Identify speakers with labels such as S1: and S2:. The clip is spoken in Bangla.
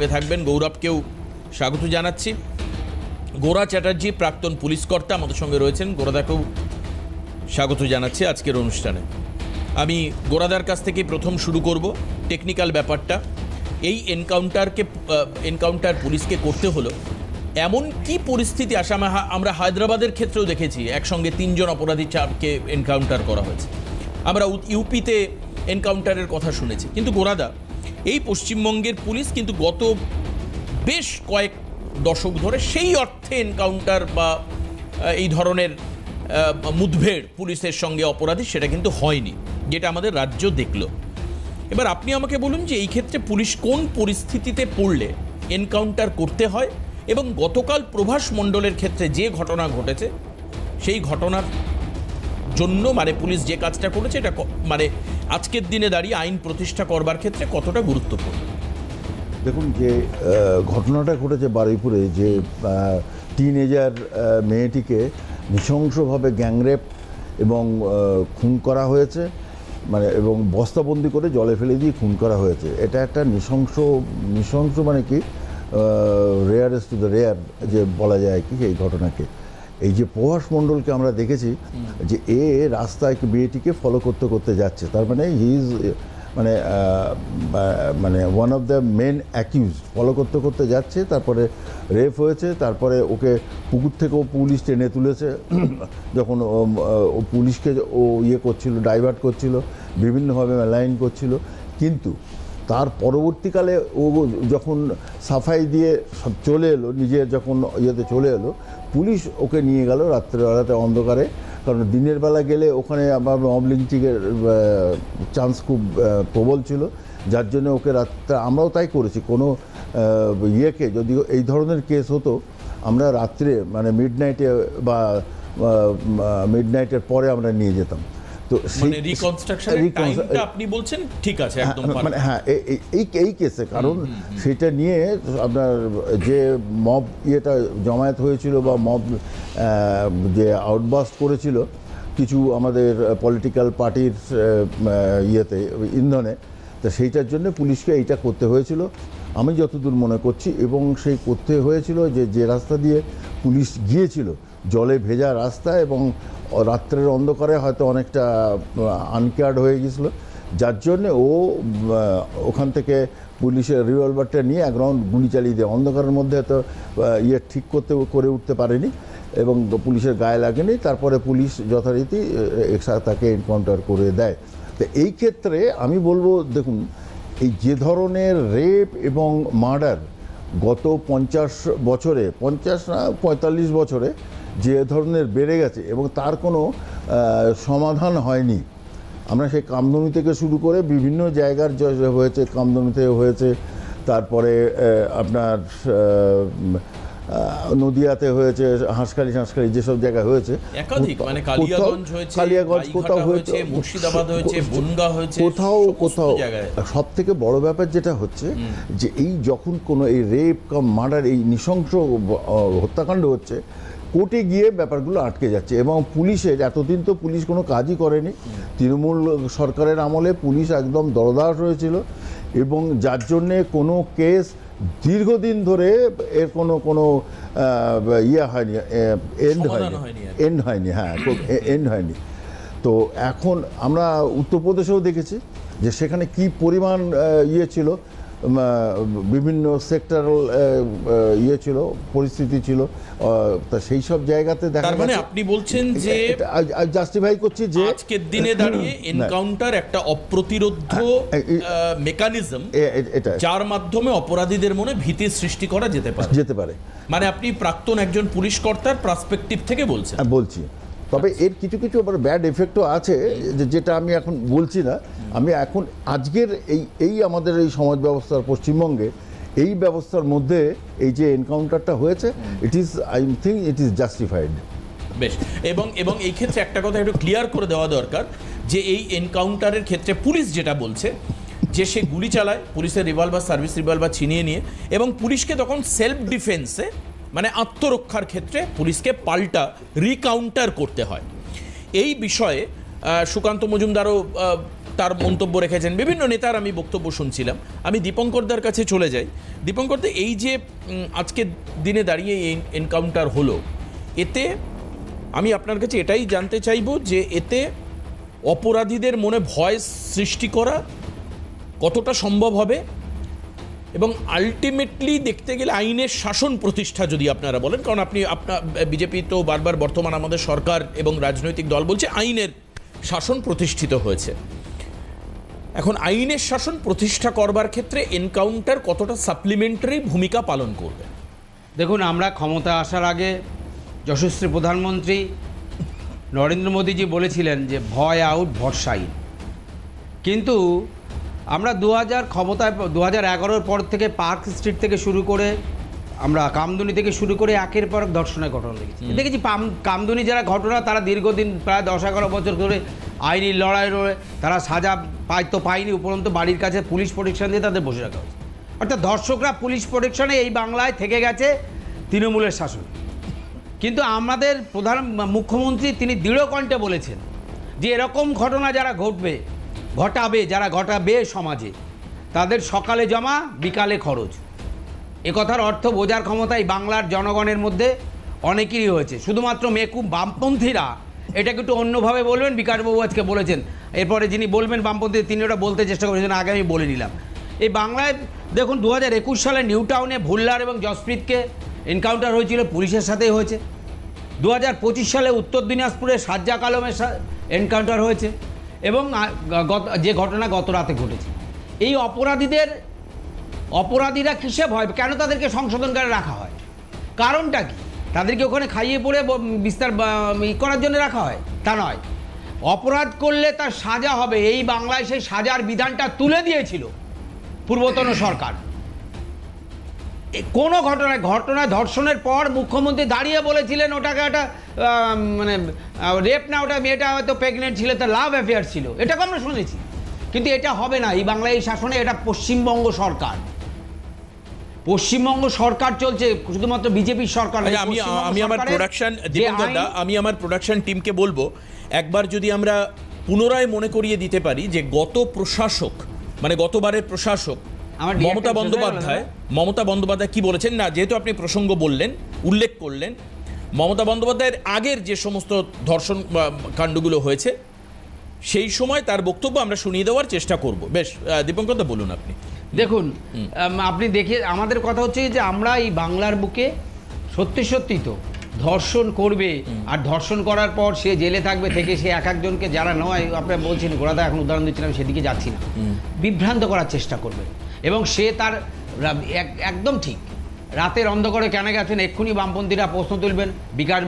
S1: সঙ্গে থাকবেন। গৌরবকেও স্বাগত জানাচ্ছি। গোরা চ্যাটার্জি প্রাক্তন পুলিশ কর্তা আমাদের সঙ্গে রয়েছেন। গোরাদাকেও স্বাগত জানাচ্ছি আজকের অনুষ্ঠানে। আমি গোরাদার কাছ থেকেই প্রথম শুরু করব টেকনিক্যাল ব্যাপারটা। এই এনকাউন্টার পুলিশকে করতে হলো, এমন কি পরিস্থিতি আসে? আমরা হায়দ্রাবাদের ক্ষেত্রেও দেখেছি একসঙ্গে 3 জন অপরাধী চারকে এনকাউন্টার করা হয়েছে। আমরা ইউপিতে এনকাউন্টারের কথা শুনেছি। কিন্তু গোরাদা, এই পশ্চিমবঙ্গের পুলিশ কিন্তু গত বেশ কয়েক দশক ধরে সেই অর্থে এনকাউন্টার বা এই ধরনের মুঠভেড় পুলিশের সঙ্গে অপরাধী সেটা কিন্তু হয়নি, যেটা আমাদের রাজ্য দেখল। এবার আপনি আমাকে বলুন যে এই ক্ষেত্রে পুলিশ কোন পরিস্থিতিতে পড়লে এনকাউন্টার করতে হয়, এবং গতকাল প্রভাস মণ্ডলের ক্ষেত্রে যে ঘটনা ঘটেছে সেই ঘটনার জন্য মানে পুলিশ যে কাজটা করেছে এটা মানে আজকের দিনে দাঁড়িয়ে আইন প্রতিষ্ঠা করবার ক্ষেত্রে কতটা গুরুত্বপূর্ণ?
S2: দেখুন, যে ঘটনাটা ঘটেছে বারুইপুরে, যে টিনএজার মেয়েটিকে নৃশংসভাবে গ্যাংরেপ এবং খুন করা হয়েছে, মানে এবং বস্তাবন্দি করে জলে ফেলে দিয়ে খুন করা হয়েছে। এটা একটা নৃশংস মানে কি রেয়ারেস্ট টু দ্য রেয়ার যে বলা যায় কি এই ঘটনাকে। এই যে প্রভাস মণ্ডলকে আমরা দেখেছি যে রাস্তায় মেয়েটিকে ফলো করতে করতে যাচ্ছে, তার মানে হি ইজ মানে one of the main accuse. Follow করতে করতে যাচ্ছে, তারপরে রেপ হয়েছে, তারপরে ওকে পুকুর থেকেও পুলিশ টেনে তুলেছে যখন ও পুলিশকে করছিল, ডাইভার্ট করছিল, বিভিন্নভাবে ম্যালাইন করছিল। কিন্তু তার পরবর্তীকালে ও যখন সাফাই দিয়ে সব চলে এলো, নিজের যখন চলে এলো, পুলিশ ওকে নিয়ে গেল রাত্রেবেলাতে অন্ধকারে। কারণ দিনের বেলা গেলে ওখানে আবার মব লিঞ্চিংয়ের চান্স খুব প্রবল ছিল, যার জন্য ওকে রাত্রে, আমরাও তাই করেছি, কোনো যদি এই ধরনের কেস হতো আমরা রাত্রে মানে মিডনাইটে বা মিডনাইটের পরে আমরা নিয়ে যেতাম। তো
S1: মানে রিকনস্ট্রাকশনের টাইমটা আপনি বলছেন ঠিক আছে একদম,
S2: মানে হ্যাঁ এই কেসে, কারণ সেটা নিয়ে আপনার যে মব জমায়েত হয়েছিল বা মব যে আউটবাস্ট করেছিল কিছু আমাদের পলিটিক্যাল পার্টির ইন্ধনে, তো সেইটার জন্য পুলিশকে এইটা করতে হয়েছিল আমি যতদূর মনে করছি। এবং সেই করতে হয়েছিল যে রাস্তা দিয়ে পুলিশ গিয়েছিল, জলে ভেজা রাস্তা, এবং রাত্রের অন্ধকারে হয়তো অনেকটা আনকেয়ার্ড হয়ে গেছিলো, যার জন্যে ও ওখান থেকে পুলিশের রিভলভারটা নিয়ে এক রাউন্ড গুলি চালিয়ে দেয়। অন্ধকারের মধ্যে তো ঠিক করে উঠতে পারেনি এবং পুলিশের গায়ে লাগেনি। তারপরে পুলিশ যথারীতি তাকে এনকাউন্টার করে দেয়। তো এই ক্ষেত্রে আমি বলবো, দেখুন, এই যে ধরনের রেপ এবং মার্ডার গত 50 বছরে, 45 বছরে যে ধরনের বেড়ে গেছে এবং তার কোনো সমাধান হয়নি। আমরা সেই কামদুনি থেকে শুরু করে বিভিন্ন জায়গার হয়েছে, কামদুনিতে হয়েছে, তারপরে আপনার নদিয়াতে হয়েছে, হাঁসখালি যেসব জায়গায় হয়েছে,
S1: একাধিক, মানে কালিয়াগঞ্জ হয়েছে,
S2: কালিয়াগঞ্জ কোথাও হয়েছে,
S1: মুর্শিদাবাদ হয়েছে, বনগাঁ হয়েছে,
S2: কোথাও। সব থেকে বড় ব্যাপার যেটা হচ্ছে যে এই যখন কোনো এই রেপ মার্ডার, এই নৃশংস হত্যাকাণ্ড হচ্ছে, কোর্টে গিয়ে ব্যাপারগুলো আটকে যাচ্ছে। এবং পুলিশের এতদিন তো পুলিশ কোনো কাজই করেনি। তৃণমূল সরকারের আমলে পুলিশ একদম দরদাস হয়েছিল, এবং যার জন্যে কোনো কেস দীর্ঘদিন ধরে এর কোনো হয়নি, এন্ড হয়নি। তো এখন আমরা উত্তরপ্রদেশেও দেখেছি যে সেখানে কি পরিমাণ ছিল, বিভিন্ন সেক্টরাল ছিল, পরিস্থিতি ছিল। তা সেই সব জায়গাতে দেখা
S1: তার মানে আপনি বলছেন যে
S2: জাস্টিফাই করছি যে
S1: আজকের দিনে দাঁড়িয়ে এনকাউন্টার একটা অপ্রতিরোধ্য মেকানিজম, যার মাধ্যমে অপরাধীদের মনে ভীতির সৃষ্টি করা যেতে পারে। মানে আপনি প্রাক্তন একজন পুলিশ কর্তার পার্সপেক্টিভ থেকে বলছেন?
S2: বলছি। তবে এর কিছু আবার ব্যাড এফেক্টও আছে, যেটা আমি এখন বলছি না। আমি এখন আজকের এই আমাদের এই সমাজ ব্যবস্থার, পশ্চিমবঙ্গে এই ব্যবস্থার মধ্যে এই যে এনকাউন্টারটা হয়েছে, I think it is justified.
S1: বেশ। এবং এই ক্ষেত্রে একটা কথা একটু ক্লিয়ার করে দেওয়া দরকার যে এই এনকাউন্টারের ক্ষেত্রে পুলিশ যেটা বলছে যে সে গুলি চালায়, পুলিশের রিভলভার, সার্ভিস রিভলভার ছিনিয়ে নিয়ে, এবং পুলিশকে তখন সেলফ ডিফেন্সে মানে আত্মরক্ষার ক্ষেত্রে পুলিশকে পাল্টা রিকাউন্টার করতে হয়। এই বিষয়ে সুকান্ত মজুমদারও তার মন্তব্য রেখেছেন, বিভিন্ন নেতার আমি বক্তব্য শুনছিলাম। আমি দীপঙ্করদার কাছে চলে যাই। দীপঙ্করদা, এই যে আজকের দিনে দাঁড়িয়ে এই এনকাউন্টার হলো, এতে আমি আপনার কাছে এটাই জানতে চাইবো যে এতে অপরাধীদের মনে ভয় সৃষ্টি করা কতটা সম্ভব হবে, এবং আলটিমেটলি দেখতে গেলে আইনের শাসন প্রতিষ্ঠা যদি আপনারা বলেন, কারণ আপনার বিজেপি তো বারবার বর্তমান আমাদের সরকার এবং রাজনৈতিক দল বলছে আইনের শাসন প্রতিষ্ঠিত হয়েছে। এখন আইনের শাসন প্রতিষ্ঠা করবার ক্ষেত্রে এনকাউন্টার কতটা সাপ্লিমেন্টারি ভূমিকা পালন করবে?
S3: দেখুন, আমরা ক্ষমতা আসার আগে যশস্বী প্রধানমন্ত্রী নরেন্দ্র মোদীজি বলেছিলেন যে ভয় আউট ভরসা ইন। কিন্তু আমরা 2011 পর থেকে পার্ক স্ট্রিট থেকে শুরু করে, আমরা কামদুনি থেকে শুরু করে একের পর এক ধর্ষণের ঘটনা দেখেছি। কামদুনি যারা ঘটনা, তারা দীর্ঘদিন প্রায় 10-11 বছর ধরে আইনি লড়াই লড়ে তারা সাজা পায়নি, উপরন্তু বাড়ির কাছে পুলিশ প্রোটেকশন দিয়ে তাদের বসে রাখা হয়েছে। অর্থাৎ ধর্ষকরা পুলিশ প্রোটেকশনে এই বাংলায় থেকে গেছে তৃণমূলের শাসন। কিন্তু আমাদের মুখ্যমন্ত্রী তিনি দৃঢ় কণ্ঠে বলেছেন যে এরকম ঘটনা যারা ঘটাবে সমাজে, তাদের সকালে জমা বিকালে খরচ। কথার অর্থ বোঝার ক্ষমতা এই বাংলার জনগণের মধ্যে অনেকেরই হয়েছে। শুধুমাত্র মেকুব বামপন্থীরা এটাকে একটু অন্যভাবে বলবেন, বিকাশবাবু আজকে বলেছেন, এরপরে যিনি বলবেন বামপন্থী তিনি ওটা বলতে চেষ্টা করেছেন, আগে আমি বলে নিলাম। এই বাংলায় দেখুন 2021 সালে নিউ টাউনে ভুল্লার এবং জসপ্রীতকে এনকাউন্টার হয়েছিল, পুলিশের সাথেই হয়েছে। 2025 সালে উত্তর দিনাজপুরে সাজ্জাক আলমের এনকাউন্টার হয়েছে, এবং যে ঘটনা গত রাতে ঘটেছে। এই অপরাধীরা কিসে ভয়, কেন তাদেরকে সংশোধনকারে রাখা হয়? কারণটা কি? তাদেরকে ওখানে খাইয়ে পড়ে বিস্তার করার জন্য রাখা হয়? তা নয়। অপরাধ করলে তার সাজা হবে, এই বাংলায় সেই সাজার বিধানটা তুলে দিয়েছিল পূর্বতন সরকার। কোনো ঘটনায় ধর্ষণের পর মুখ্যমন্ত্রী দাঁড়িয়ে বলেছিলেন ওটাকে একটা মানে রেপ না, ওটা মেয়েটা হয়তো প্রেগনেন্ট ছিল, তার লাভ অ্যাফেয়ার ছিল, এটাকে আমরা শুনেছি। কিন্তু এটা হবে না এই বাংলায়, এই শাসনে। এটা পশ্চিমবঙ্গ সরকার চলছে, শুধুমাত্র বিজেপির সরকার।
S1: আমি আমার প্রোডাকশন টিমকে বলবো, একবার যদি আমরা পুনরায় মনে করিয়ে দিতে পারি যে গতবারের প্রশাসক মমতা বন্দ্যোপাধ্যায় কি বলেছেন। না, যেহেতু আপনি প্রসঙ্গ উল্লেখ করলেন, মমতা বন্দ্যোপাধ্যায়ের আগের যে সমস্ত ধর্ষণ কাণ্ডগুলো হয়েছে সেই সময় তার বক্তব্য আমরা শুনিয়ে দেওয়ার চেষ্টা করব। বেশ, দীপঙ্করদা বলুন আপনি।
S3: দেখুন, আপনি দেখে আমাদের কথা হচ্ছে যে আমরা এই বাংলার বুকে সত্যি তো ধর্ষণ করবে, আর ধর্ষণ করার পর সে জেলে থাকবে, থেকে সে একজনকে যারা নয়, আপনারা বলছেন গোড়াদা এখন উদাহরণ দিচ্ছিলাম, সেদিকে যাচ্ছি না, বিভ্রান্ত করার চেষ্টা করবে। এবং সে তার একদম ঠিক রাতের অন্ধকারে কেন গেছেন, এক্ষুনি বামপন্থীরা প্রশ্ন তুলবেন। বিকাশ